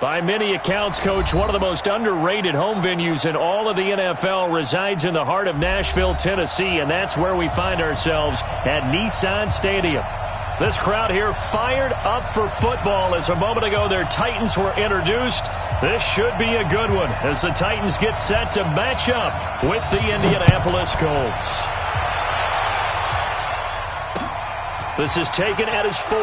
By many accounts, Coach, one of the most underrated home venues in all of the NFL resides in the heart of Nashville, Tennessee, and that's where we find ourselves at Nissan Stadium. This crowd here fired up for football as a moment ago their Titans were introduced. This should be a good one as the Titans get set to match up with the Indianapolis Colts. This is taken at his 4.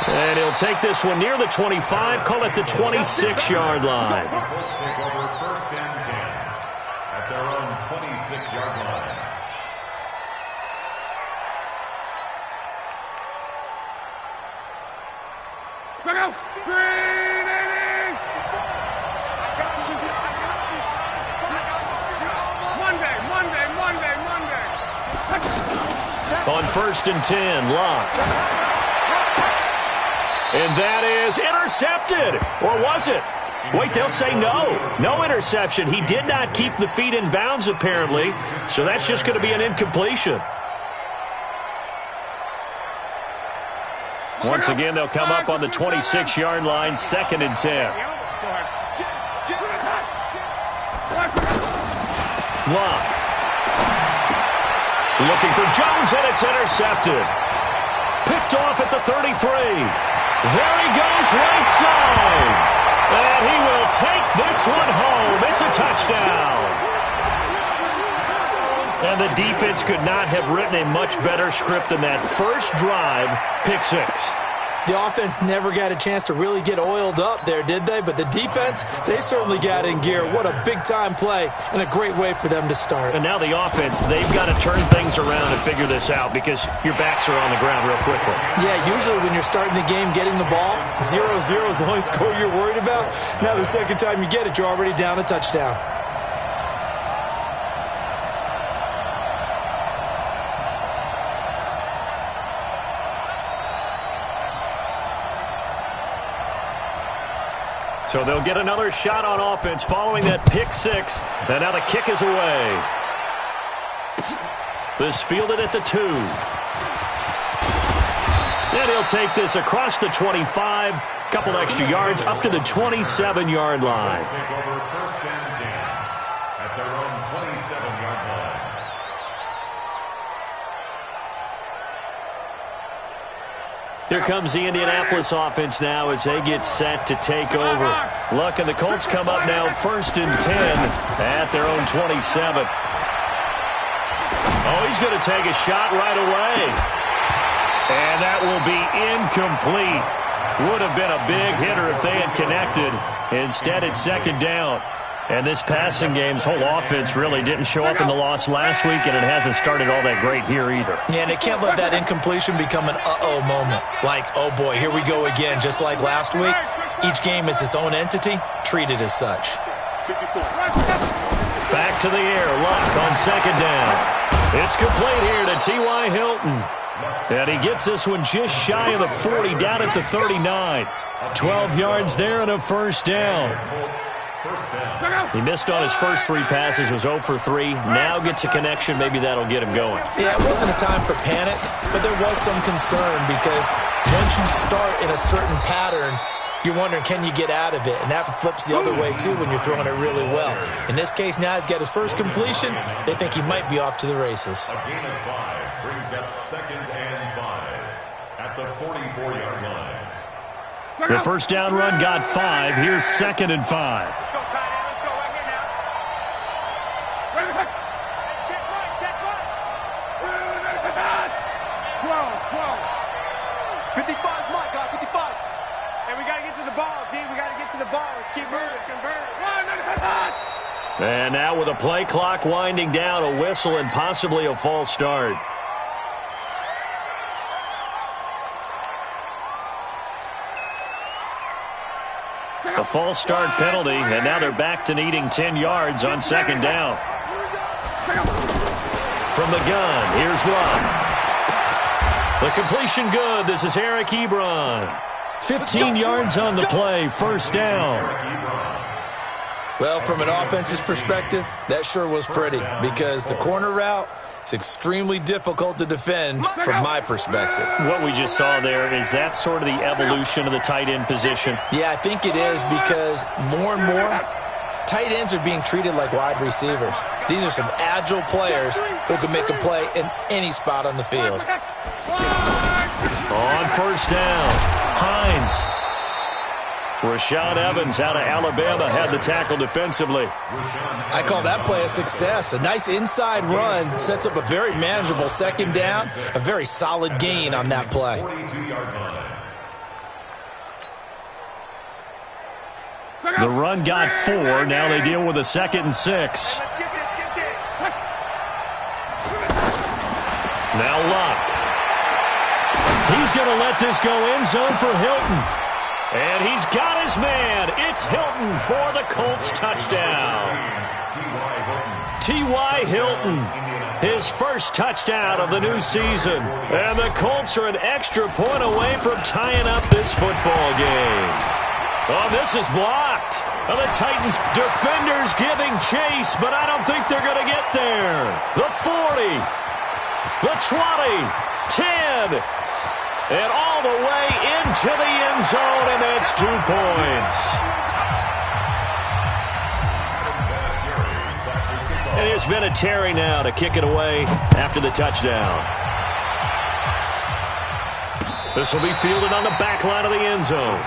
And he'll take this one near the 25, call it the 26-yard line. Colts take over 1st and 10 at their own 26-yard line. So go! Green innings! Monday. On 1st and 10, Locke. And that is intercepted. Or was it? Wait, they'll say no. No interception. He did not keep the feet in bounds, apparently. So that's just going to be an incompletion. Once again, they'll come up on the 26-yard line, 2nd and 10. Locke. Looking for Jones, and it's intercepted. Picked off at the 33. There he goes, right side. And he will take this one home. It's a touchdown. And the defense could not have written a much better script than that first drive, pick 6. The offense never got a chance to really get oiled up there, did they? But the defense, they certainly got in gear. What a big-time play and a great way for them to start. And now the offense, they've got to turn things around and figure this out because your backs are on the ground real quickly. Yeah, usually when you're starting the game getting the ball, 0-0 is the only score you're worried about. Now the second time you get it, you're already down a touchdown. So they'll get another shot on offense following that pick 6. And now the kick is away. This fielded at the 2. And he'll take this across the 25. Couple extra yards up to the 27-yard line. Take over 1st and 10 at their own 27-yard line. Here comes the Indianapolis offense now as they get set to take over. Luck and the Colts come up now 1st and 10 at their own 27. Oh, he's going to take a shot right away. And that will be incomplete. Would have been a big hitter if they had connected. Instead, it's 2nd down. And this passing game's whole offense really didn't show up in the loss last week, and it hasn't started all that great here either. Yeah, and they can't let that incompletion become an uh-oh moment. Like, oh boy, here we go again, just like last week. Each game is its own entity, treated as such. Back to the air, Luck on 2nd down. It's complete here to T.Y. Hilton. And he gets this one just shy of the 40, down at the 39. 12 yards there and a 1st down. He missed on his first 3 passes, was 0 for 3. Now gets a connection. Maybe that'll get him going. Yeah, it wasn't a time for panic, but there was some concern because once you start in a certain pattern, you're wondering, can you get out of it? And that flips the other way, too, when you're throwing it really well. In this case, now he's got his first completion. They think he might be off to the races. A gain of 5 brings up 2nd and 5 at the 44-yard line. The first down run got 5. Here's 2nd and 5. And now with a play clock winding down, a whistle and possibly a false start. A false start penalty, and now they're back to needing 10 yards on 2nd down. From the gun, here's Luck. The completion good. This is Eric Ebron. 15 yards on the play, 1st down. Well, from an offense's perspective, that sure was pretty because the corner route It's extremely difficult to defend from my perspective. What we just saw there, is that sort of the evolution of the tight end position? Yeah, I think it is, because more and more, tight ends are being treated like wide receivers. These are some agile players who can make a play in any spot on the field. On first down, Hines. Rashad Evans out of Alabama had the tackle defensively. I call that play a success. A nice inside run sets up a very manageable second down, a very solid gain on that play. The run got 4. Now they deal with a 2nd and 6. Now Luck. He's going to let this go end zone for Hilton. And he's got his man. It's Hilton for the Colts touchdown. T.Y. Hilton, his first touchdown of the new season. And the Colts are an extra point away from tying up this football game. Oh, this is blocked. Oh, the Titans defenders giving chase, but I don't think they're going to get there. The 40, the 20, 10, and all the way into the end zone, and that's 2 points. And it's Vinatieri now to kick it away after the touchdown. This will be fielded on the back line of the end zone.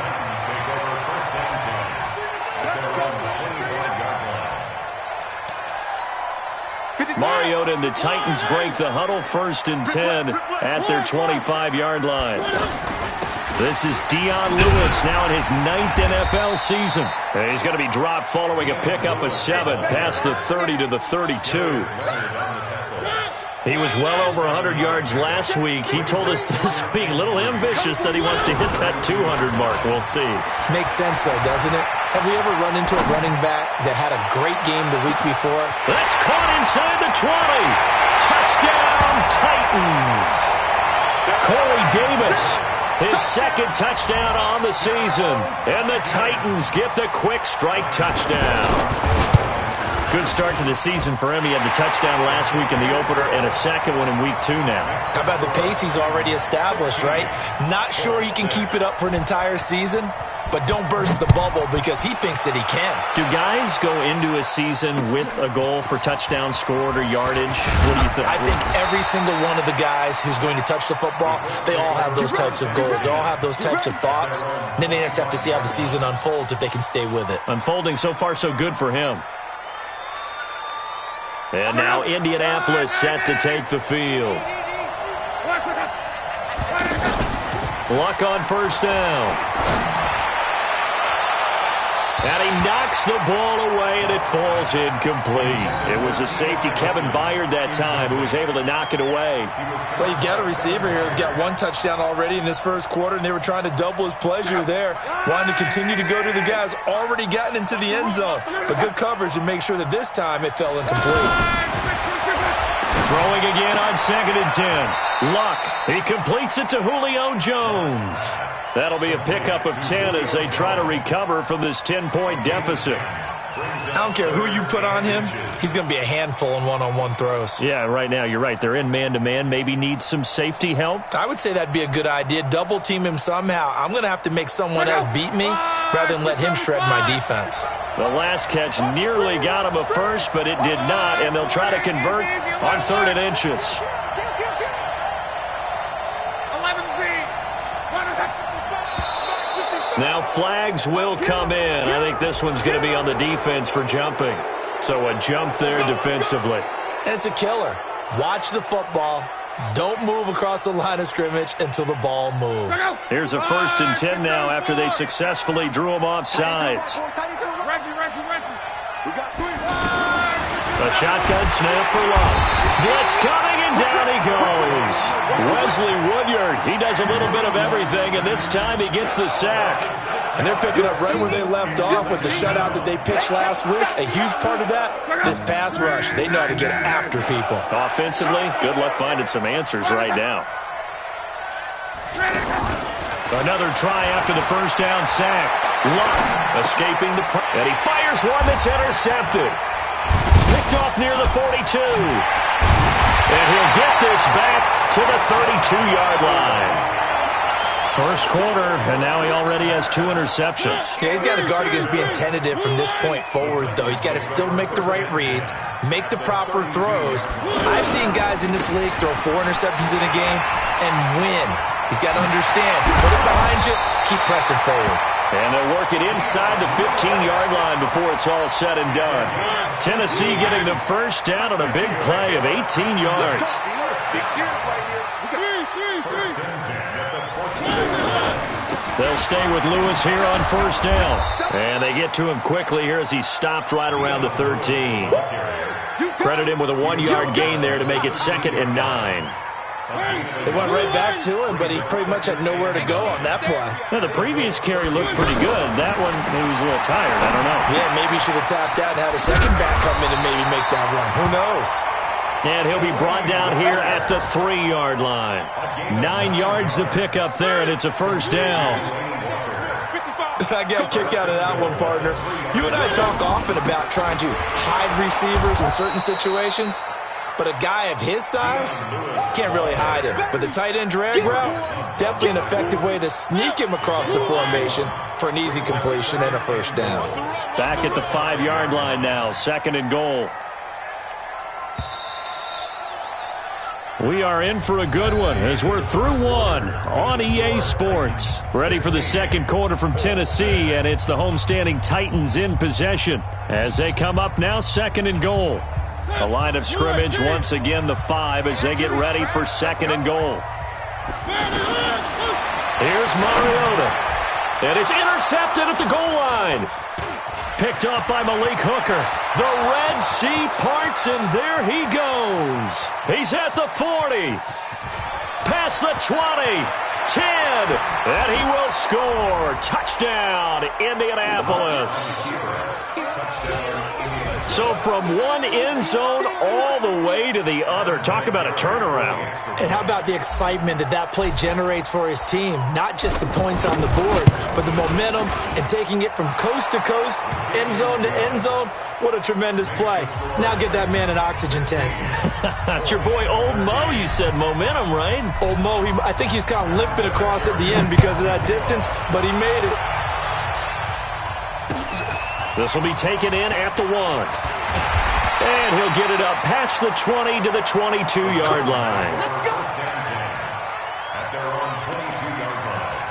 Mariota and the Titans break the huddle, 1st and 10 at their 25-yard line. This is Dion Lewis now in his 9th NFL season. And he's going to be dropped following a pickup of 7 past the 30 to the 32. He was well over 100 yards last week. He told us this week, a little ambitious, that he wants to hit that 200 mark. We'll see. Makes sense, though, doesn't it? Have we ever run into a running back that had a great game the week before? That's caught inside the 20. Touchdown, Titans. Corey Davis, his 2nd touchdown on the season. And the Titans get the quick strike touchdown. Good start to the season for him. He had the touchdown last week in the opener and a 2nd one in week 2 now. How about the pace he's already established, right? Not sure he can keep it up for an entire season, but don't burst the bubble because he thinks that he can. Do guys go into a season with a goal for touchdowns scored or yardage? What do you think? I think every single one of the guys who's going to touch the football, they all have those types of goals. They all have those types of thoughts. And then they just have to see how the season unfolds if they can stay with it. Unfolding so far so good for him. And now Indianapolis set to take the field. Luck on first down. And he knocks the ball away, and it falls incomplete. It was a safety, Kevin Byard, that time, who was able to knock it away. Well, you've got a receiver here who's got 1 touchdown already in this first quarter, and they were trying to double his pleasure there, wanting to continue to go to the guys already gotten into the end zone. But good coverage to make sure that this time it fell incomplete. Throwing again on 2nd and 10. Luck. He completes it to Julio Jones. That'll be a pickup of 10 as they try to recover from this 10-point deficit. I don't care who you put on him. He's going to be a handful in one-on-one throws. Yeah, right now, you're right. They're in man-to-man. Maybe need some safety help. I would say that'd be a good idea. Double team him somehow. I'm going to have to make someone else beat me rather than let him shred my defense. The last catch nearly got him a first, but it did not, and they'll try to convert on 3rd and inches. Now flags will come in. I think this one's going to be on the defense for jumping. So a jump there defensively. And it's a killer. Watch the football. Don't move across the line of scrimmage until the ball moves. Here's a 1st and 10 now after they successfully drew him off sides. A shotgun snap for Luck. Blitz coming, and down he goes. Wesley Woodyard, he does a little bit of everything, and this time he gets the sack. And they're picking up right where they left off with the shutout that they pitched last week. A huge part of that, this pass rush. They know how to get after people. Offensively, good luck finding some answers right now. Another try after the first down sack. Luck escaping the pressure, and he fires one that's intercepted. Picked off near the 42. And he'll get this back to the 32-yard line. First quarter, and now he already has 2 interceptions. Yeah, he's got to guard against being tentative from this point forward, though. He's got to still make the right reads, make the proper throws. I've seen guys in this league throw 4 interceptions in a game and win. He's got to understand, put it behind you, keep pressing forward. And they'll work it inside the 15-yard line before it's all said and done. Tennessee getting the first down on a big play of 18 yards. They'll stay with Lewis here on first down. And they get to him quickly here as he stopped right around the 13. Credit him with a 1-yard gain there to make it 2nd and 9. They went right back to him, but he pretty much had nowhere to go on that play. Now, the previous carry looked pretty good. That one, he was a little tired. I don't know. Yeah, maybe he should have tapped out and had a second back come in and maybe make that run. Who knows? And he'll be brought down here at the 3-yard line. 9 yards to pick up there, and it's a first down. I got a kick out of that one, partner. You and I talk often about trying to hide receivers in certain situations. But a guy of his size, can't really hide him. But the tight end drag route, definitely an effective way to sneak him across the formation for an easy completion and a first down. Back at the 5-yard line now, 2nd and goal. We are in for a good one as we're through one on EA Sports. Ready for the second quarter from Tennessee, and it's the homestanding Titans in possession as they come up now 2nd and goal. The line of scrimmage, once again, the 5 as they get ready for 2nd and goal. Here's Mariota. And it's intercepted at the goal line. Picked up by Malik Hooker. The Red Sea parts, and there he goes. He's at the 40. Past the 20. 10. And he will score. Touchdown, Indianapolis. So from one end zone all the way to the other. Talk about a turnaround. And how about the excitement that play generates for his team? Not just the points on the board, but the momentum and taking it from coast to coast, end zone to end zone. What a tremendous play. Now get that man an oxygen tank. It's your boy Old Mo, you said. Momentum, right? Old Mo, I think he's kind of limping across at the end because of that distance, but he made it. This will be taken in at the 1. And he'll get it up past the 20 to the 22-yard line. At their own 22-yard line.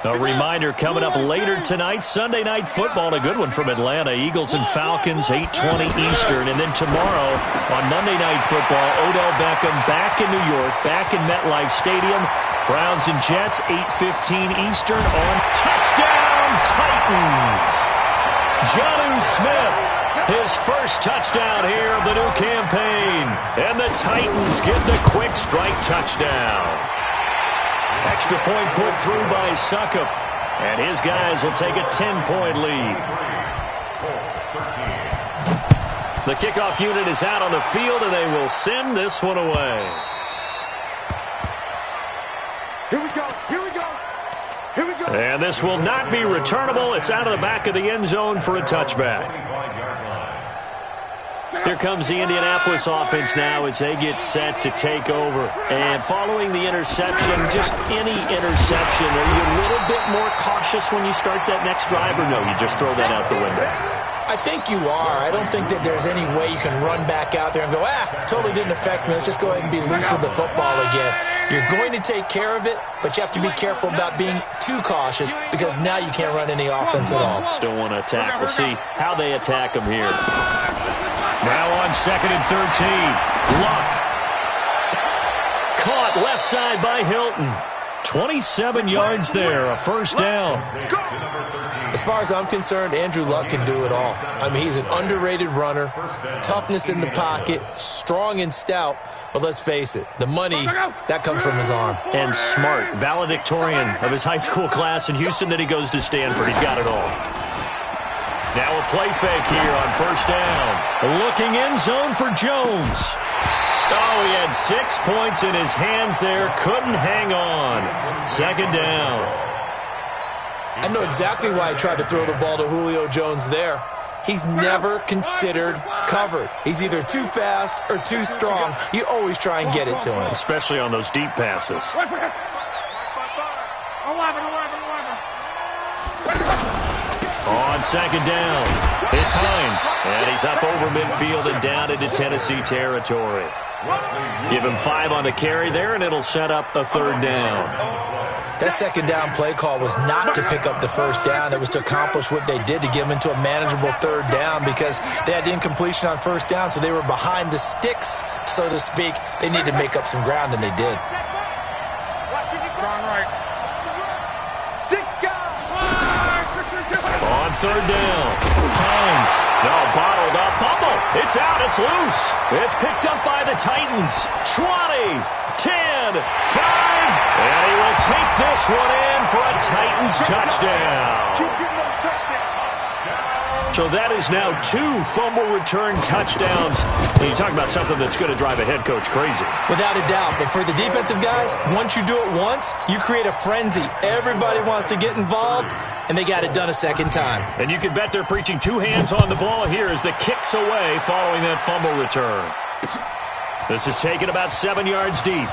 A reminder coming up later tonight, Sunday Night Football, a good one from Atlanta. Eagles and Falcons, 8:20 Eastern. And then tomorrow on Monday Night Football, Odell Beckham back in New York, back in MetLife Stadium. Browns and Jets, 8:15 Eastern on Touchdown Titans. Jonnu Smith, his first touchdown here of the new campaign. And the Titans get the quick strike touchdown. Extra point put through by Succop. And his guys will take a 10-point lead. The kickoff unit is out on the field, and they will send this one away. Here we go. Here we go. Here we go. And this will not be returnable. It's out of the back of the end zone for a touchback. Here comes the Indianapolis offense now as they get set to take over. And following the interception, just any interception, are you a little bit more cautious when you start that next drive, or no, you just throw that out the window? I think you are. I don't think that there's any way you can run back out there and go, totally didn't affect me. Let's just go ahead and be loose with the football again. You're going to take care of it, but you have to be careful about being too cautious because now you can't run any offense at all. Still want to attack. We'll see how they attack them here. Now on 2nd and 13. Luck. Caught left side by Hilton. 27 yards there, a first down. As far as I'm concerned, Andrew Luck can do it all. I mean, he's an underrated runner, toughness in the pocket, strong and stout, but let's face it, the money, that comes from his arm. And smart, valedictorian of his high school class in Houston, then he goes to Stanford. He's got it all. Now a play fake here on first down. Looking end zone for Jones. Oh, he had 6 points in his hands there. Couldn't hang on. Second down. I know exactly why he tried to throw the ball to Julio Jones there. He's never considered covered. He's either too fast or too strong. You always try and get it to him. Especially on those deep passes. 11. On second down, it's Hines. And he's up over midfield and down into Tennessee territory. Give him 5 on the carry there, and it'll set up a third down. That second down play call was not to pick up the first down. It was to accomplish what they did, to get them into a manageable third down, because they had incompletion on first down, so they were behind the sticks, so to speak. They needed to make up some ground, and they did. On third down, Hines. No, bottled up. Fumble. It's out. It's loose. It's picked up by the Titans. 20, 10, 5. And he will take this one in for a Titans touchdown. So that is now 2 fumble return touchdowns. And you talk about something that's going to drive a head coach crazy. Without a doubt. But for the defensive guys, once you do it once, you create a frenzy. Everybody wants to get involved, and they got it done a second time. And you can bet they're preaching 2 hands on the ball here as the kick's away following that fumble return. This is taken about 7 yards deep.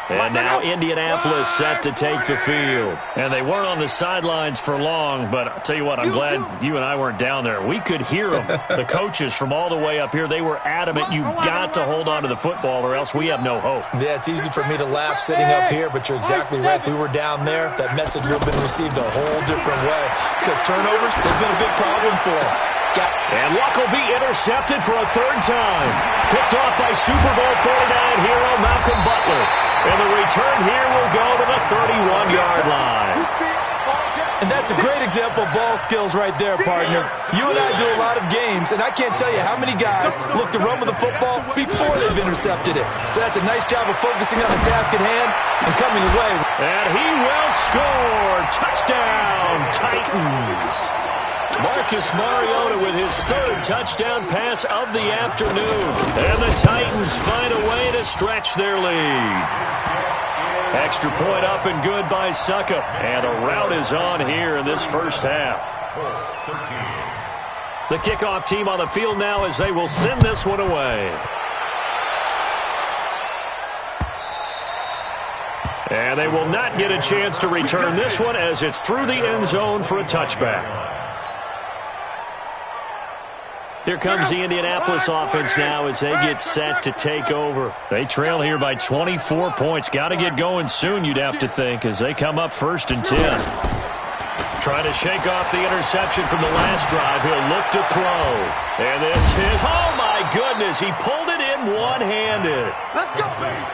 And now Indianapolis set to take the field. And they weren't on the sidelines for long, but I'll tell you what, I'm glad you and I weren't down there. We could hear them. The coaches from all the way up here, they were adamant, you've got to hold on to the football or else we have no hope. Yeah, it's easy for me to laugh sitting up here, but you're exactly right. If we were down there, that message would have been received a whole different way. Because turnovers, they've been a big problem for them. And Luck will be intercepted for a third time. Picked off by Super Bowl 49 hero Malcolm Butler. And the return here will go to the 31-yard line. And that's a great example of ball skills right there, partner. You and I do a lot of games, and I can't tell you how many guys look to run with the football before they've intercepted it. So that's a nice job of focusing on the task at hand and coming away. And he will score. Touchdown, Titans. Marcus Mariota with his 3rd touchdown pass of the afternoon. And the Titans find a way to stretch their lead. Extra point up and good by Suckup. And a rout is on here in this first half. The kickoff team on the field now as they will send this one away. And they will not get a chance to return this one as it's through the end zone for a touchback. Here comes the Indianapolis offense now as they get set to take over. They trail here by 24 points. Got to get going soon, you'd have to think, as they come up 1st and 10. Trying to shake off the interception from the last drive. He'll look to throw. And this is, oh my goodness, he pulled it in one-handed.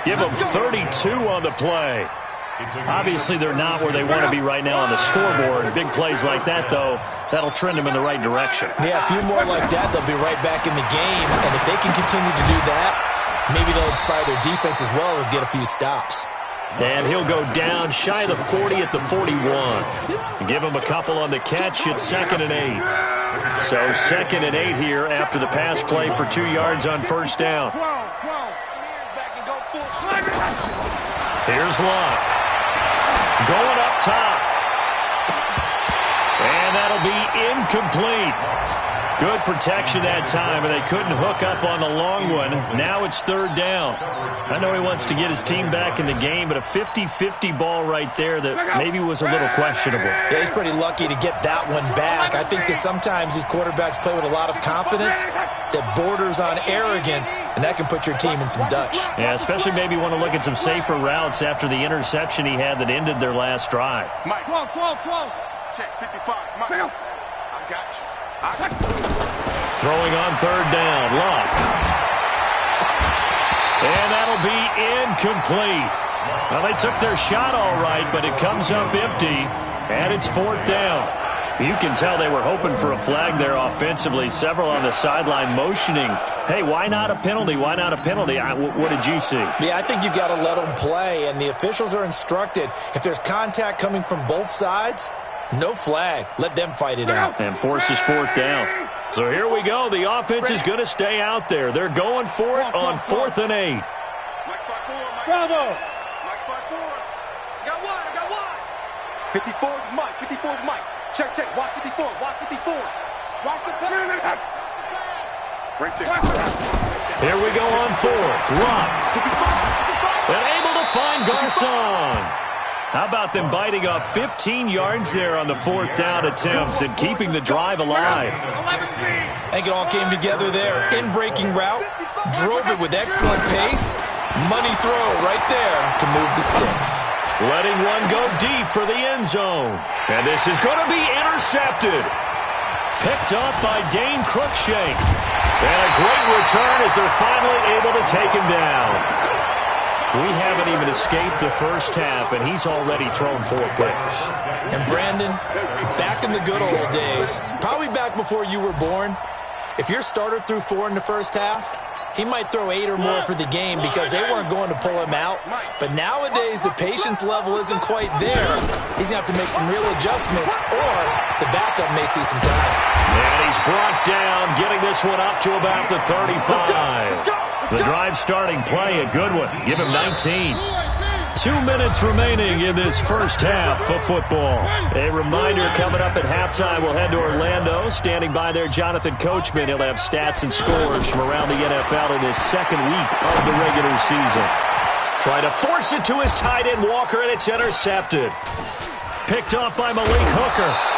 Give him 32 on the play. Obviously, they're not where they want to be right now on the scoreboard. Big plays like that, though, that'll trend them in the right direction. Yeah, a few more like that, they'll be right back in the game. And if they can continue to do that, maybe they'll inspire their defense as well and get a few stops. And he'll go down shy of the 40 at the 41. Give him a couple on the catch. It's 2nd and 8. So 2nd and 8 here after the pass play for 2 yards on first down. Here's Luck. Going up top. And that'll be incomplete. Good protection that time, and they couldn't hook up on the long one. Now it's 3rd down. I know he wants to get his team back in the game, but a 50-50 ball right there that maybe was a little questionable. Yeah, he's pretty lucky to get that one back. I think that sometimes these quarterbacks play with a lot of confidence that borders on arrogance, and that can put your team in some Dutch. Yeah, especially maybe want to look at some safer routes after the interception he had that ended their last drive. Mike, 12. Check, 55. Mike, I got you. Throwing on 3rd down, Luck. And that'll be incomplete. Well, they took their shot all right, but it comes up empty, and it's 4th down. You can tell they were hoping for a flag there offensively. Several on the sideline motioning, hey, why not a penalty? Why not a penalty? What did you see? Yeah, I think you've got to let them play, and the officials are instructed. If there's contact coming from both sides, no flag. Let them fight it out. And forces fourth down. So here we go. The offense is going to stay out there. They're going for it on 4th and 8. Bravo! Mike 5-4. I got one. 54 is Mike. 54 is Mike. Check. Watch 54. Watch 54. Watch the pass. Right there. Here we go on 4th. Rock. And able to find Garcon. How about them biting off 15 yards there on the 4th down attempt and keeping the drive alive? I think it all came together there. In-breaking route. Drove it with excellent pace. Money throw right there to move the sticks. Letting one go deep for the end zone. And this is going to be intercepted. Picked up by Dane Cruikshank. And a great return as they're finally able to take him down. We haven't even escaped the first half, and he's already thrown 4 picks. And Brandon, back in the good old days, probably back before you were born, if your starter threw 4 in the first half, he might throw 8 or more for the game because they weren't going to pull him out. But nowadays, the patience level isn't quite there. He's going to have to make some real adjustments, or the backup may see some time. And he's brought down, getting this one up to about the 35. The drive starting play, a good one. Give him 19. 2 minutes remaining in this first half of football. A reminder, coming up at halftime, we'll head to Orlando. Standing by there, Jonathan Coachman. He'll have stats and scores from around the NFL in his second week of the regular season. Try to force it to his tight end, Walker, and it's intercepted. Picked up by Malik Hooker.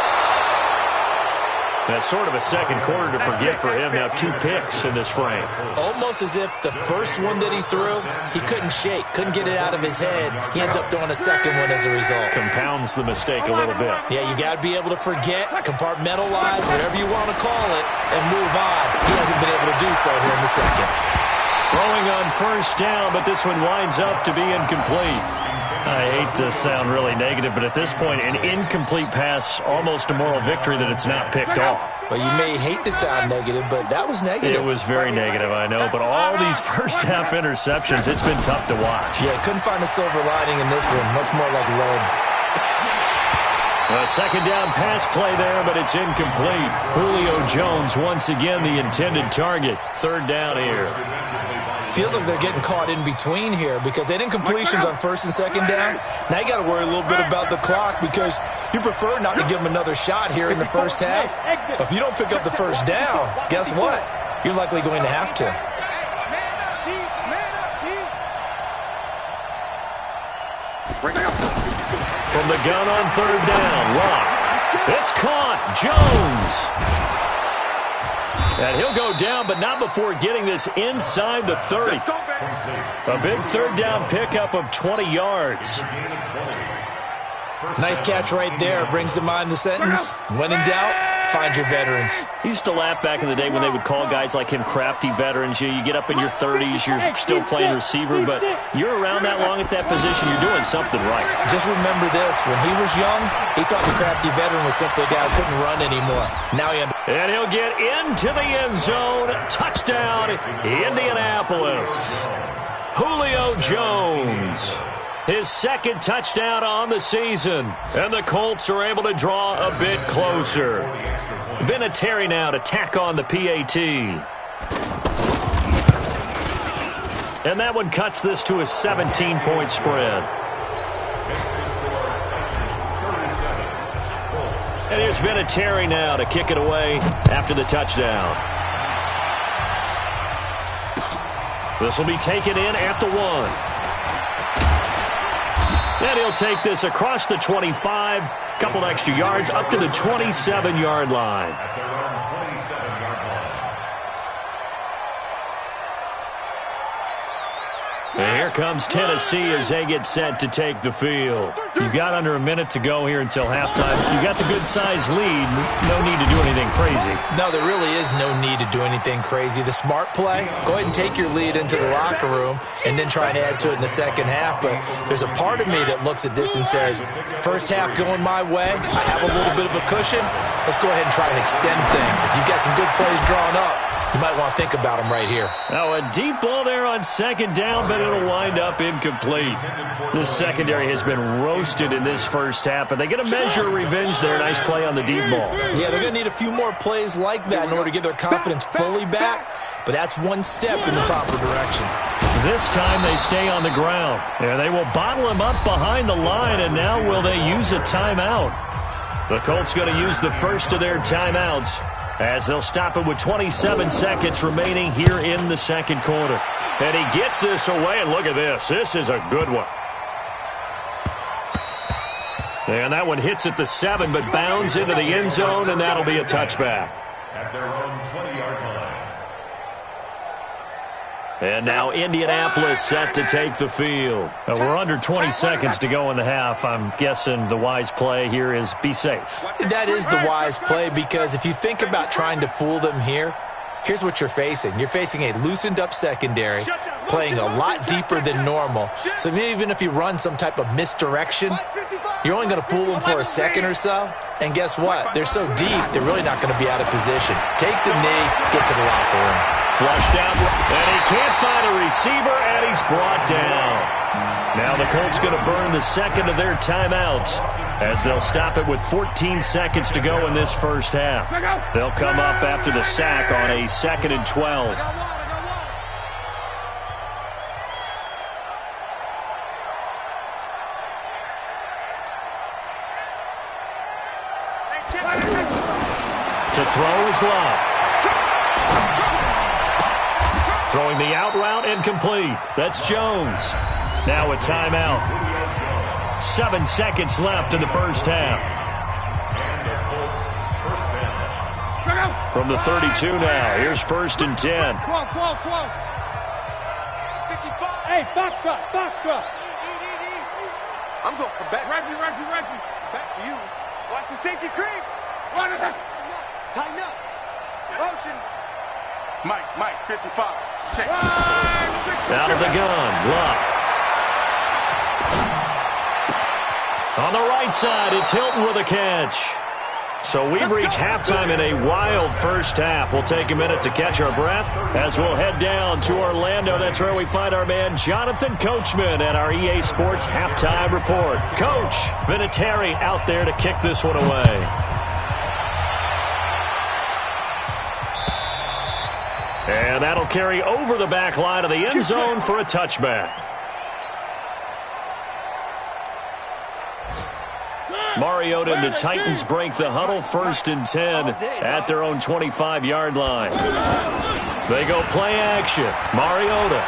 That's sort of a second quarter to forget for him. Now 2 picks in this frame. Almost as if the first one that he threw, he couldn't shake, couldn't get it out of his head. He ends up throwing a second one as a result. Compounds the mistake a little bit. Yeah, you got to be able to forget, compartmentalize, whatever you want to call it, and move on. He hasn't been able to do so here in the second. Throwing on first down, but this one winds up to be incomplete. I hate to sound really negative, but at this point, an incomplete pass, almost a moral victory that it's not picked off. Well, you may hate to sound negative, but that was negative. It was very negative, I know, but all these first-half interceptions, it's been tough to watch. Yeah, couldn't find a silver lining in this one, much more like lead. A second down pass play there, but it's incomplete. Julio Jones, once again, the intended target. 3rd down here. Feels like they're getting caught in between here because they didn't completions on 1st and 2nd down. Now you got to worry a little bit about the clock because you prefer not to give them another shot here in the first half. But if you don't pick up the first down, guess what? You're likely going to have to. From the gun on 3rd down, Locke. It's caught. Jones. And he'll go down, but not before getting this inside the 30. A big 3rd down pickup of 20 yards. Nice catch right there. Brings to mind the sentence, when in doubt, find your veterans. I used to laugh back in the day when they would call guys like him crafty veterans. You get up in your 30s, you're still playing receiver, but you're around that long at that position, you're doing something right. Just remember this, when he was young, he thought the crafty veteran was simply a guy who couldn't run anymore. Now he understands. And he'll get into the end zone. Touchdown, Indianapolis. Julio Jones. His 2nd touchdown on the season. And the Colts are able to draw a bit closer. Vinatieri now to tack on the PAT. And that one cuts this to a 17-point spread. And here's Vinatieri now to kick it away after the touchdown. This will be taken in at the 1. And he'll take this across the 25, couple extra yards, up to the 27-yard line. And here comes Tennessee as they get set to take the field. You've got under a minute to go here until halftime. You got the good-sized lead. No need to do anything crazy. No, there really is no need to do anything crazy. The smart play, go ahead and take your lead into the locker room and then try and add to it in the second half. But there's a part of me that looks at this and says, first half going my way, I have a little bit of a cushion. Let's go ahead and try and extend things. If you've got some good plays drawn up, you might want to think about them right here. Now, a deep ball there on second down, but it'll wind up incomplete. This secondary has been roasted in this first half, but they get a measure of revenge there. Nice play on the deep ball. Yeah, they're going to need a few more plays like that in order to get their confidence fully back, but that's one step in the proper direction. This time they stay on the ground. And they will bottle him up behind the line, and now will they use a timeout? The Colts going to use the first of their timeouts as they'll stop it with 27 seconds remaining here in the second quarter. And he gets this away, and look at this. This is a good one. And that one hits at the 7, but bounds into the end zone, and that'll be a touchback. At their own 20-yard line. And now Indianapolis set to take the field. We're under 20 seconds to go in the half. I'm guessing the wise play here is be safe. That is the wise play, because if you think about trying to fool them here, here's what you're facing. You're facing a loosened-up secondary, playing a lot deeper than normal. So even if you run some type of misdirection, you're only going to fool them for a second or so. And guess what? They're so deep, they're really not going to be out of position. Take the knee, get to the locker room. Flushed out, and he can't find a receiver, and he's brought down. Now the Colts going to burn the second of their timeouts as they'll stop it with 14 seconds to go in this first half. They'll come up after the sack on a 2nd and 12. To throw is Love. Throwing the out route incomplete. That's Jones. Now a timeout. 7 seconds left in the first half. From the 32 now. Here's 1st and 10. Hey, Foxtrot. I'm going to come back. Reggie. Back to you. Watch the safety creep. Run it. Tighten up. Motion. Mike, 55. Check. Out of the gun. Luck. On the right side, it's Hilton with a catch. So we've reached halftime in a wild first half. We'll take a minute to catch our breath as we'll head down to Orlando. That's where we find our man Jonathan Coachman at our EA Sports Halftime Report. Coach, Vinatieri out there to kick this one away. And that'll carry over the back line of the end zone for a touchback. Mariota and the Titans break the huddle, 1st and 10 at their own 25-yard line. They go play action. Mariota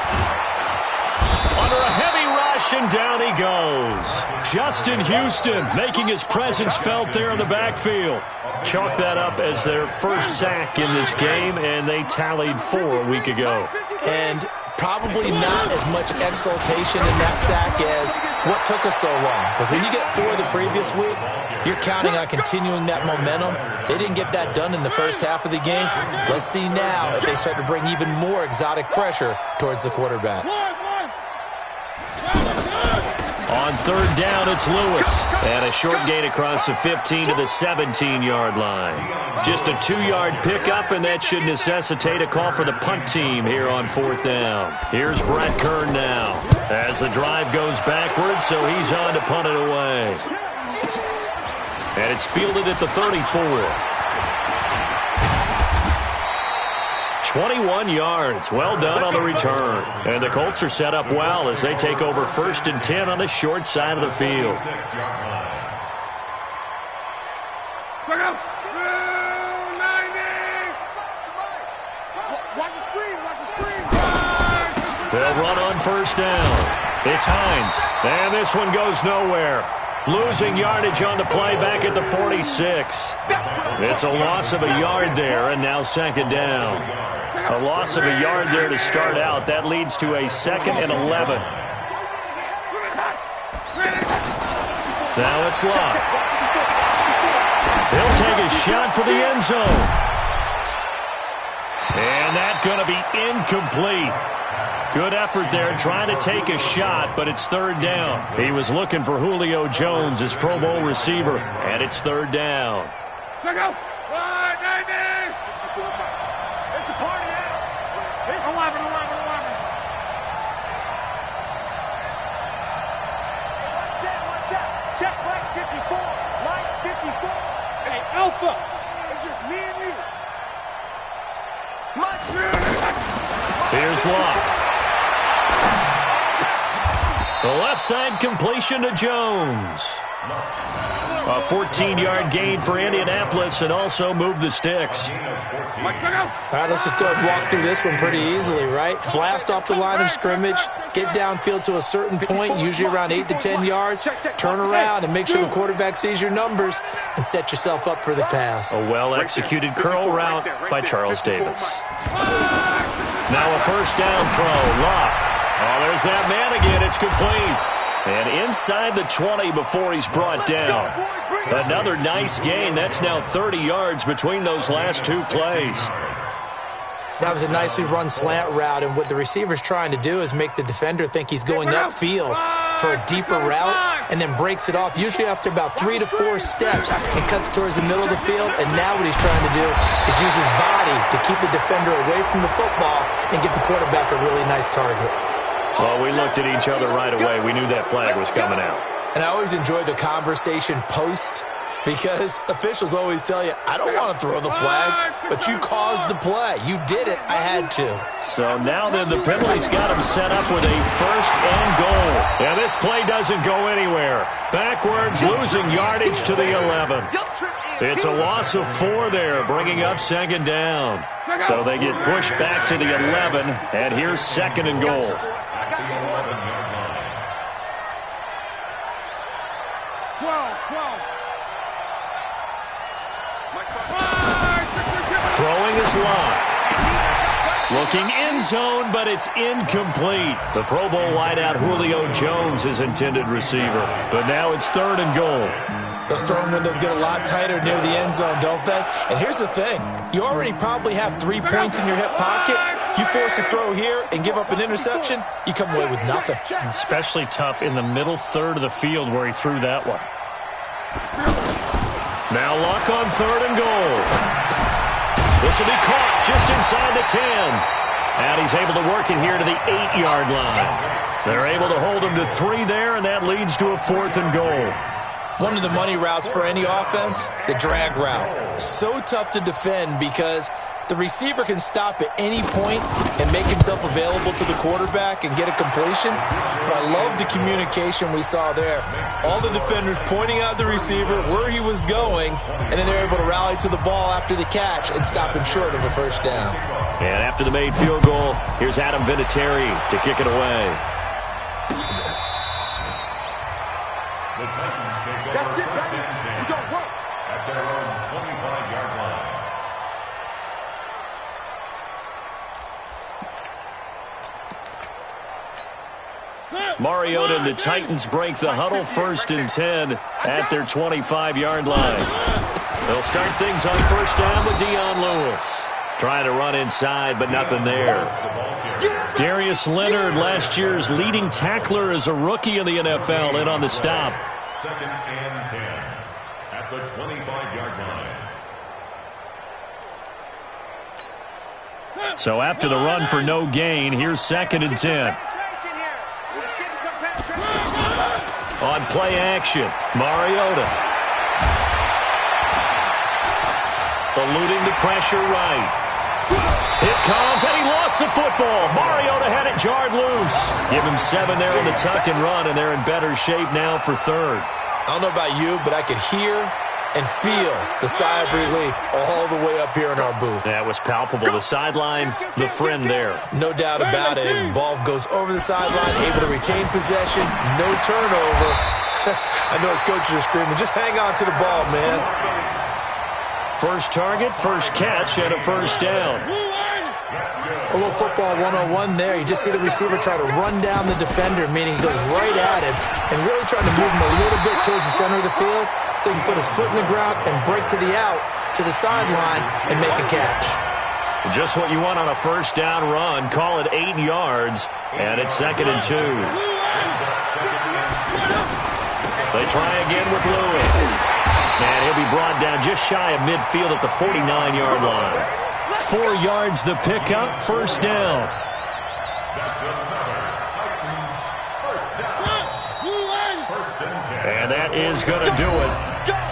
under a heavy rush, and down he goes. Justin Houston making his presence felt there in the backfield. Chalk that up as their first sack in this game, and they tallied 4 a week ago. And probably not as much exultation in that sack as what took us so long. Because when you get 4 the previous week, you're counting on continuing that momentum. They didn't get that done in the first half of the game. Let's see now if they start to bring even more exotic pressure towards the quarterback. On 3rd down, it's Lewis. And a short gain across the 15 to the 17-yard line. Just a 2-yard pickup, and that should necessitate a call for the punt team here on 4th down. Here's Brett Kern now as the drive goes backwards, so he's on to punt it away. And it's fielded at the 34. 21 yards. Well done on the return. And the Colts are set up well as they take over 1st and 10 on the short side of the field. They'll run on 1st down. It's Hines. And this one goes nowhere. Losing yardage on the play back at the 46. It's a loss of a yard there, and now 2nd down. A loss of a yard there to start out. That leads to a 2nd and 11. Now it's Locke. He'll take a shot for the end zone. And that's going to be incomplete. Good effort there trying to take a shot, but it's third down. He was looking for Julio Jones, his Pro Bowl receiver, and it's third down. Check out. 190. It's a party now. It's 11. What's that? Check Mike 54. Mike 54. Hey, Alpha. It's just me and you. Mike. Here's Locke. The left side completion to Jones. A 14-yard gain for Indianapolis and also moved the sticks. All right, let's just go ahead and walk through this one pretty easily, right? Blast off the line of scrimmage, get downfield to a certain point, usually around 8 to 10 yards, turn around and make sure the quarterback sees your numbers and set yourself up for the pass. A well-executed curl route by Charles Davis. Now a first down throw, Locke. Oh, there's that man again. It's complete. And inside the 20 before he's brought down. Another nice gain. That's now 30 yards between those last two plays. That was a nicely run slant route, and what the receiver's trying to do is make the defender think he's going upfield for a deeper route and then breaks it off, usually after about 3 to 4 steps, and cuts towards the middle of the field. And now what he's trying to do is use his body to keep the defender away from the football and give the quarterback a really nice target. Well, we looked at each other right away. We knew that flag was coming out. And I always enjoy the conversation post, because officials always tell you, I don't want to throw the flag, but you caused the play. You did it. I had to. So now then the penalty's got him set up with a first and goal. And this play doesn't go anywhere. Backwards, losing yardage to the 11. It's a loss of 4 there, bringing up second down. So they get pushed back to the 11, and here's second and goal. Throwing is Locke. Looking end zone, but it's incomplete. The Pro Bowl wideout Julio Jones, his intended receiver. But now it's third and goal. Those throwing windows get a lot tighter near the end zone, don't they? And here's the thing. You already probably have 3 points in your hip pocket. You force a throw here and give up an interception, you come away with nothing. Especially tough in the middle third of the field where he threw that one. Now Locke on third and goal. This will be caught just inside the 10. And he's able to work it here to the 8-yard line. They're able to hold him to 3 there, and that leads to a fourth and goal. One of the money routes for any offense, the drag route. So tough to defend because the receiver can stop at any point and make himself available to the quarterback and get a completion. But I love the communication we saw there. All the defenders pointing out the receiver, where he was going, and then they're able to rally to the ball after the catch and stop him short of a first down. And after the made field goal, here's Adam Vinatieri to kick it away. The Titans take over first and 10 at their own 25-yard line. Mariota and the Titans break the huddle first and 10 at their 25-yard line. They'll start things on first down with Dion Lewis. Trying to run inside, but nothing there. Darius Leonard, last year's leading tackler as a rookie in the NFL, in on the stop. Second and 10 at the 25-yard line. So after the run for no gain, here's second and 10. On play action, Mariota. Eluding the pressure right. It comes, and he lost the football. Mariota had it jarred loose. Give him 7 there on the tuck and run, and they're in better shape now for third. I don't know about you, but I could hear and feel the sigh of relief all the way up here in our booth. That was palpable. The sideline, the friend there. No doubt about it. And ball goes over the sideline, able to retain possession, no turnover. I know his coaches are screaming, just hang on to the ball, man. First target, first catch, and a first down. That's good. A little football 101 there. You just see the receiver try to run down the defender, meaning he goes right at him and really trying to move him a little bit towards the center of the field so he can put his foot in the ground and break to the out, to the sideline, and make a catch. Just what you want on a first down run. Call it 8 yards, and it's 2nd and 2. They try again with Lewis. And he'll be brought down just shy of midfield at the 49-yard line. 4 yards the pickup, first down. That's another Titans first down. First and 10. And that is going to do it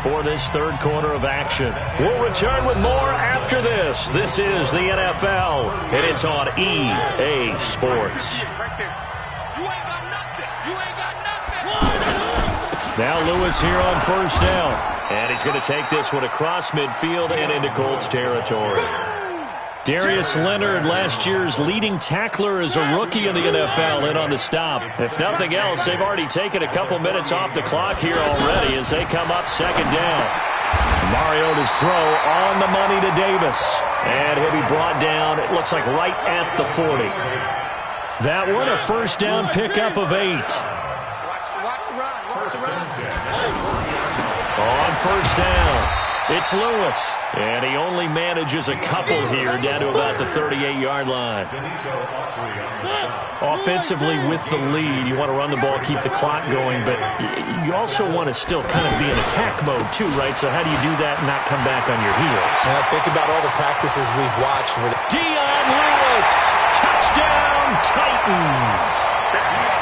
for this third quarter of action. We'll return with more after this. This is the NFL, and it's on EA Sports. Now Lewis here on first down. And he's going to take this one across midfield and into Colts territory. Darius Leonard, last year's leading tackler as a rookie in the NFL, in on the stop. If nothing else, they've already taken a couple minutes off the clock here already as they come up second down. Mariota's throw on the money to Davis. And he'll be brought down, it looks like right at the 40. That one, a first down pickup of 8. On first down, it's Lewis. And he only manages a couple here down to about the 38-yard line. Offensively with the lead, you want to run the ball, keep the clock going, but you also want to still kind of be in attack mode too, right? So how do you do that and not come back on your heels? Think about all the practices we've watched. Dion Lewis, touchdown Titans.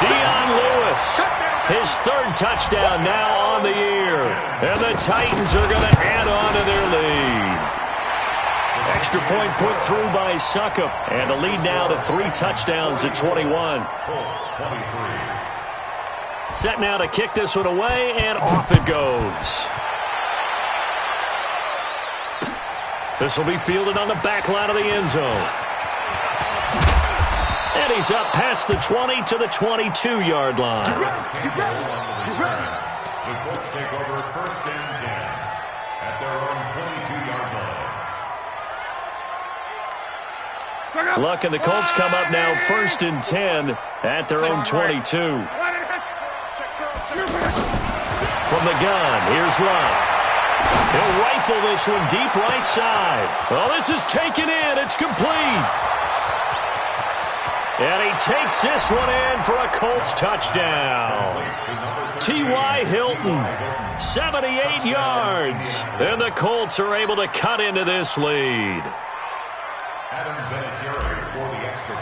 Dion Lewis, his third touchdown now on the year. And the Titans are going to add on to their lead. Extra point put through by Succop. And the lead now to 3 touchdowns at 21. Set now to kick this one away, and off it goes. This will be fielded on the back line of the end zone. And he's up past the 20 to the 22-yard line. The Colts take over first and 10 at their own 22-yard line. Luck and the Colts come up now first and 10 at their own 22. From the gun, here's Luck. He'll rifle this one deep right side. Well, this is taken in. It's complete. And he takes this one in for a Colts touchdown. T.Y. Hilton, 78 yards. And the Colts are able to cut into this lead.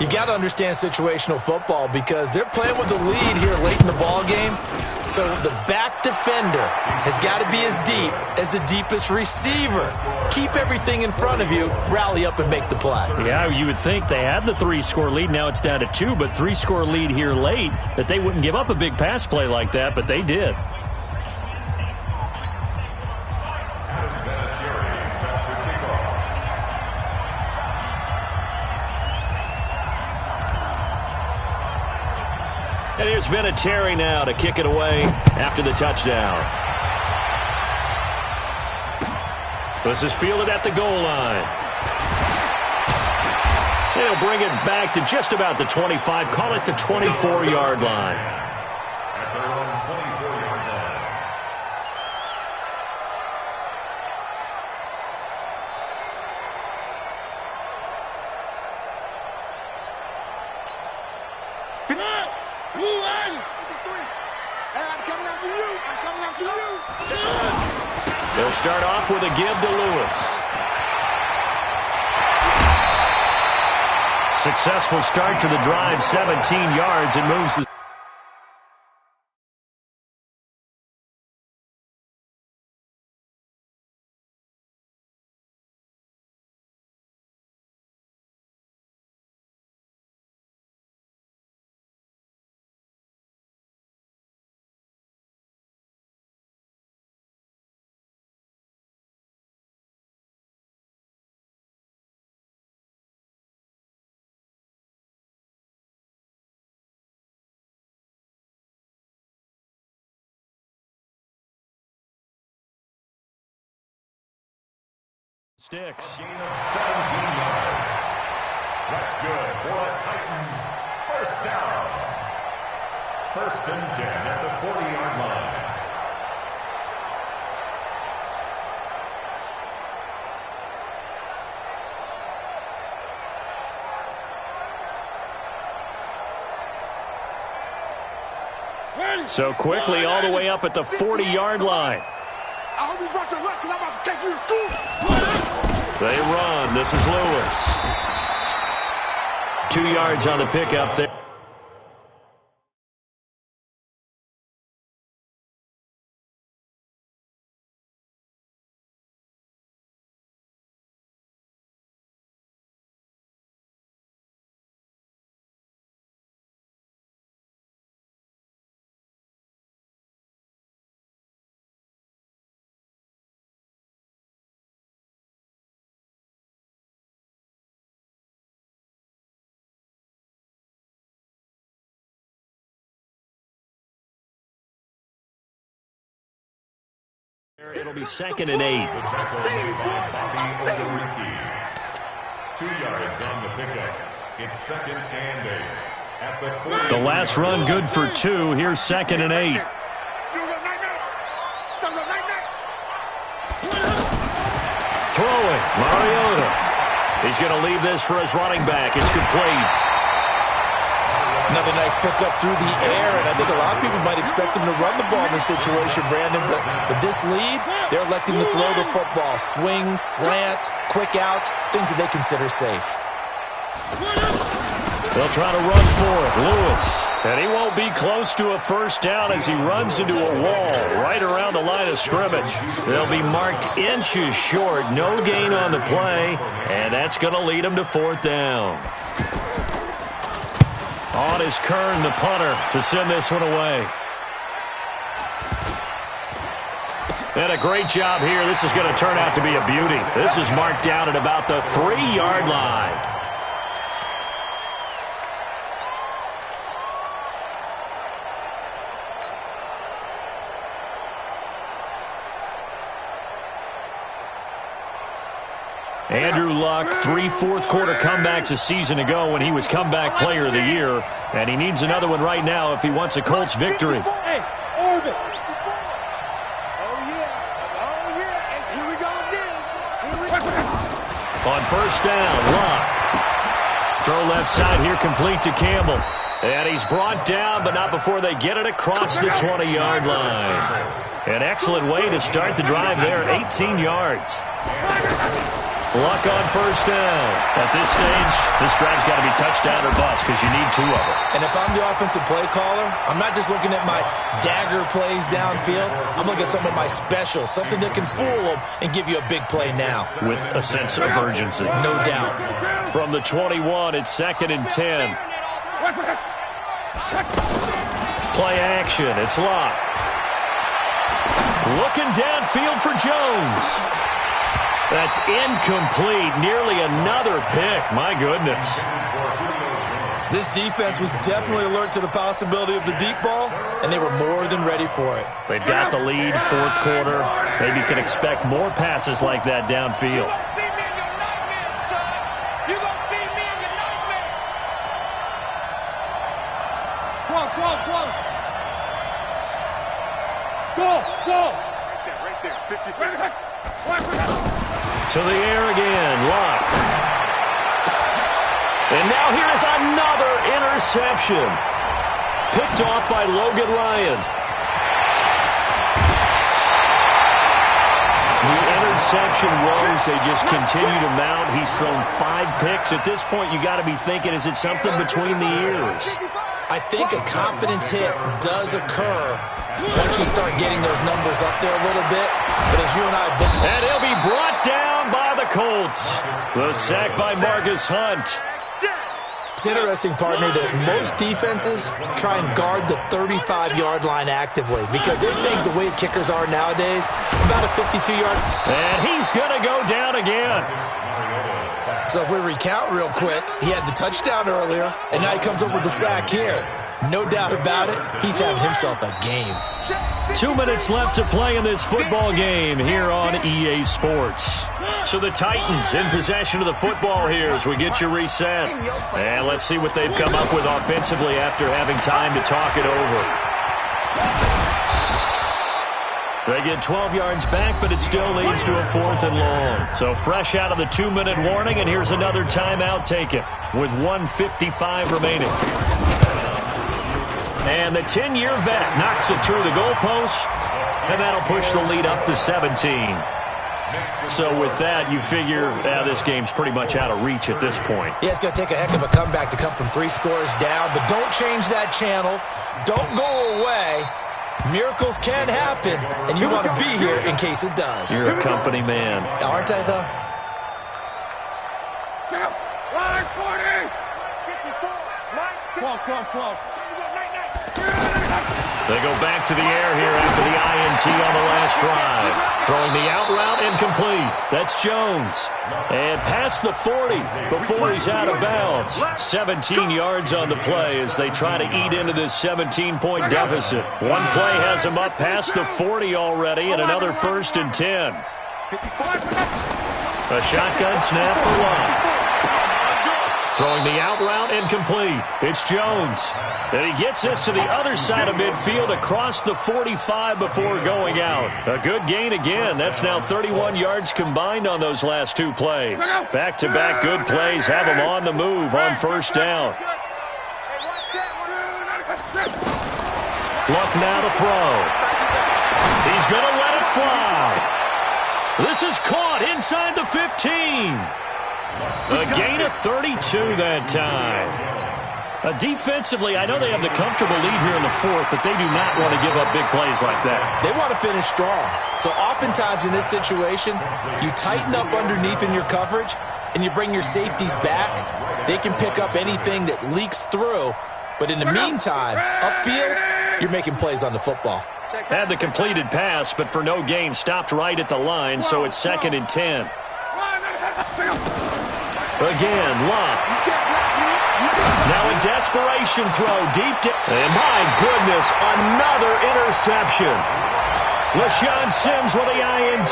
You've got to understand situational football because they're playing with the lead here late in the ball game. So the back defender has got to be as deep as the deepest receiver. Keep everything in front of you, rally up and make the play. Yeah, you would think they had the 3-score lead. Now it's down to 2, but 3-score lead here late, that they wouldn't give up a big pass play like that, but they did. And here's Vinatieri now to kick it away after the touchdown. This is fielded at the goal line. They'll bring it back to just about the 25. Call it the 24-yard line. At their own 24-yard line. They'll start off with a give to Lewis. Successful start to the drive, 17 yards. It moves the sticks. Gain of 17 yards. That's good for a Titans first down. 1st and 10 at the 40-yard line. So quickly all the way up at the 40-yard line. I hope you brought your lunch because I'm about to take you to school. They run. This is Lewis. 2 yards on the pickup there. It'll be 2nd and 8. The tackle made by Bobby Okereke. 2 yards on the pickup. It's 2nd and 8. At the 40. The last run good for 2. Here's 2nd and 8. Throwing, Mariota. He's going to leave this for his running back. It's complete. Another nice pickup through the air, and I think a lot of people might expect him to run the ball in this situation, Brandon, but with this lead, they're electing to throw the football. Swings, slants, quick outs, things that they consider safe. They'll try to run for it. Lewis. And he won't be close to a first down as he runs into a wall right around the line of scrimmage. They'll be marked inches short. No gain on the play, and that's going to lead them to 4th down. On is Kern, the punter, to send this one away. And a great job here. This is going to turn out to be a beauty. This is marked down at about the 3-yard line. Andrew Luck, 3 fourth-quarter comebacks a season ago when he was comeback player of the year, and he needs another one right now if he wants a Colts victory. Hey, orbit. Oh, yeah. And here we go again. On first down, Luck. Throw left side here complete to Campbell. And he's brought down, but not before they get it across the 20-yard line. An excellent way to start the drive there, 18 yards. Luck on first down. At this stage, this drive's got to be touchdown or bust because you need 2 of them. And if I'm the offensive play caller, I'm not just looking at my dagger plays downfield. I'm looking at some of my specials, something that can fool them and give you a big play now. With a sense of urgency. No doubt. From the 21, it's 2nd and 10. Play action. It's Luck. Looking downfield for Jones. That's incomplete. Nearly another pick. My goodness. This defense was definitely alert to the possibility of the deep ball, and they were more than ready for it. They've got the lead, 4th quarter. Maybe you can expect more passes like that downfield. Go. Right there. 50. To the air again, Luck. And now here's another interception. Picked off by Logan Ryan. The interception woes, they just continue to mount. He's thrown 5 picks. At this point, you got to be thinking, is it something between the ears? I think a confidence hit does occur once you start getting those numbers up there a little bit. But as you and I both... And he'll be brought down by the Colts. The sack by Marcus Hunt. It's interesting, partner, that most defenses try and guard the 35-yard line actively because they think the way kickers are nowadays, about a 52-yard... And he's going to go down again. So if we recount real quick, he had the touchdown earlier, and now he comes up with the sack here. No doubt about it, he's having himself a game. 2 minutes left to play in this football game here on EA Sports. So the Titans in possession of the football here as we get you reset. And let's see what they've come up with offensively after having time to talk it over. They get 12 yards back, but it still leads to a 4th and long. So fresh out of the 2-minute warning, and here's another timeout taken with 1:55 remaining. And the 10-year vet knocks it through the goalpost, and that'll push the lead up to 17. So with that, you figure this game's pretty much out of reach at this point. Yeah, it's going to take a heck of a comeback to come from 3 scores down, but don't change that channel. Don't go away. Miracles can happen, and you want to be here in case it does. You're a company man. Aren't I, though? Come on. They go back to the air here after the INT on the last drive. Throwing the out route incomplete. That's Jones. And past the 40 before he's out of bounds. 17 yards on the play as they try to eat into this 17-point deficit. One play has him up past the 40 already, and another 1st and 10. A shotgun snap for Love. Throwing the out route incomplete. It's Jones. And he gets this to the other side of midfield across the 45 before going out. A good gain again. That's now 31 yards combined on those last 2 plays. Back-to-back good plays have him on the move on 1st down. Luck now to throw. He's going to let it fly. This is caught inside the 15. A gain of 32 that time. Defensively, I know they have the comfortable lead here in the 4th, but they do not want to give up big plays like that. They want to finish strong. So oftentimes in this situation, you tighten up underneath in your coverage, and you bring your safeties back. They can pick up anything that leaks through. But in the meantime, upfield, you're making plays on the football. Had the completed pass, but for no gain, stopped right at the line, so it's 2nd and 10. Again, Love. Now a desperation throw deep down. And my goodness, another interception. LaShawn Sims with the INT.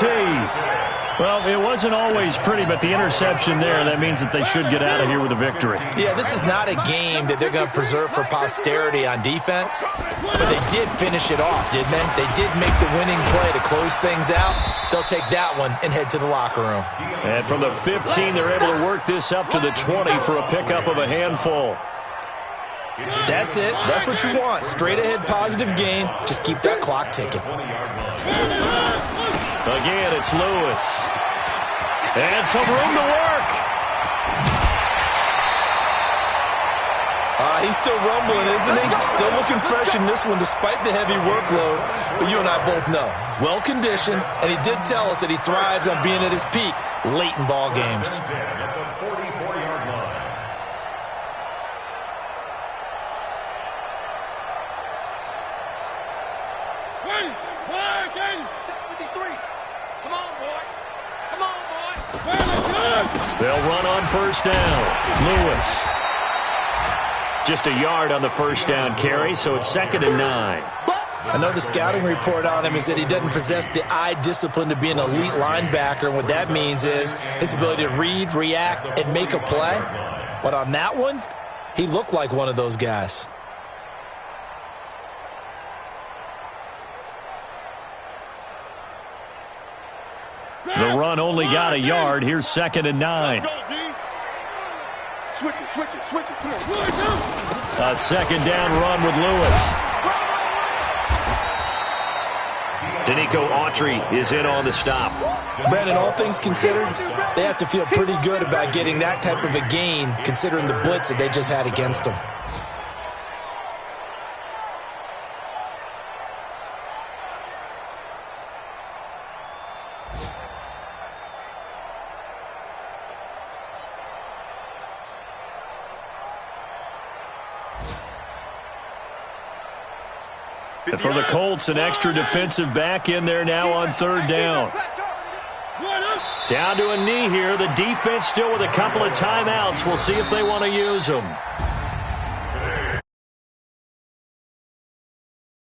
Well, it wasn't always pretty, but the interception there, that means that they should get out of here with a victory. Yeah, this is not a game that they're going to preserve for posterity on defense, but they did finish it off, didn't they? They did make the winning play to close things out. They'll take that one and head to the locker room. And from the 15, they're able to work this up to the 20 for a pickup of a handful. That's it. That's what you want. Straight ahead positive gain. Just keep that clock ticking. Again, it's Lewis. And some room to work. He's still rumbling, isn't he? Still looking fresh in this one despite the heavy workload. But you and I both know. Well-conditioned, and he did tell us that he thrives on being at his peak late in ball games. They'll run on 1st down. Lewis. Just a yard on the 1st down carry, so it's 2nd and 9. I know the scouting report on him is that he doesn't possess the eye discipline to be an elite linebacker, and what that means is his ability to read, react, and make a play. But on that one, he looked like one of those guys. The run only got a yard. Here's 2nd and 9. Switch it. A 2nd down run with Lewis. Danico Autry is in on the stop. Brandon, all things considered, they have to feel pretty good about getting that type of a gain considering the blitz that they just had against them. And for the Colts, an extra defensive back in there now on 3rd down. Down to a knee here. The defense still with a couple of timeouts. We'll see if they want to use them.